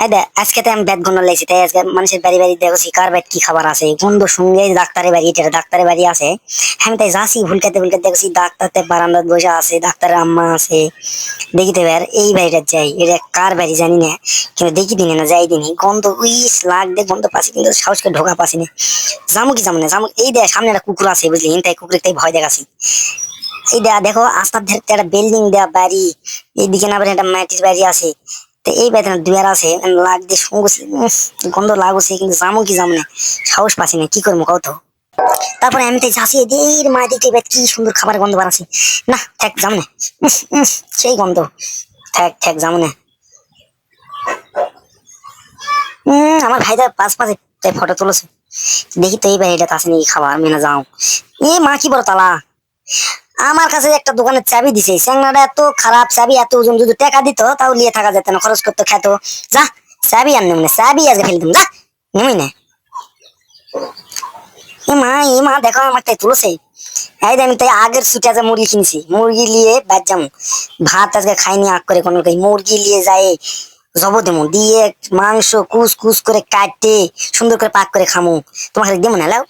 এই দেখ আজকে তো আমি ব্যাট গন্ধ লাগছি, তাই আজকে মানুষের বাড়ি বাড়ি দেখছি কার ব্যাট কি খাবার আছে গন্ধ সঙ্গে ডাক্তারের বাড়ি, এটা ডাক্তারের বাড়ি আছে। আমি তাই যাচ্ছি ভুলকাতে ভুলকাতে দেখছি ডাক্তারতে বারান্দাত বসে আছে, ডাক্তারের আম্মা আছে। দেখিতে এবার এই বাড়িটা যাই, এটা কার বাড়ি জানি না, কিন্তু দেখি দিনে না যাই দিনই গন্ধ উইস লাগবে, গন্ধ পাচ্ছি কিন্তু সাহসকে ঢোকা পাচ্ছি না। যাবো কি যাবো না যাবো, এই দেখ সামনে একটা কুকুর আছে বুঝলি, তাই কুকুরের তাই ভয় দেখাচ্ছি। এই দেখো আস্তার ধারে একটা বিল্ডিং দেওয়া বাড়ি, এইদিকে না একটা মাটির বাড়ি আছে। তো এই বেতন দুয়ার আছে লাগছে গন্ধ লাগছে, কিন্তু যাবো কি যাবো না, সাহস পাচ্ছি না, কি করবো কত। তারপরে আমি তো যাচ্ছি এদের মা দেখতে এবার কি সুন্দর খাবার গন্ধ বাড়াচ্ছি। না থাক যাবো না, সেই গন্ধ, থাক থাক যাবো না। আমার ভাইটা পাশ পাশে তাই ফটো তুলেছে, দেখি তো এইবার এটা আছে নাকি খাবার, মেনে যাও। এ মা কি বড় তালা, আমার কাছে একটা দোকানের চাবি দিছে, চ্যাংড়াটা এত খারাপ চাবি, এত ওজন, যদি টাকা দিত তাও নিয়ে থাকা যেত না, খরচ করতে খেত। যা চাবি আর নেমনে, চাবি আজকে ফেলে দিম, যা নেমই না। এ মা দেখো আমার তাই তুলছে। এই যে আমি তাই আগের ছুটে আজকে মুরগি কিনছি, মুরগি নিয়ে বাদ যাবো। ভাত আজকে খাইনি আগ করে কোনো, মুরগি নিয়ে যায় জব দেবো, দিয়ে মাংস কুচ কুচ করে কাটে সুন্দর করে পাক করে খামু, তোমাকে দেবো না লাও।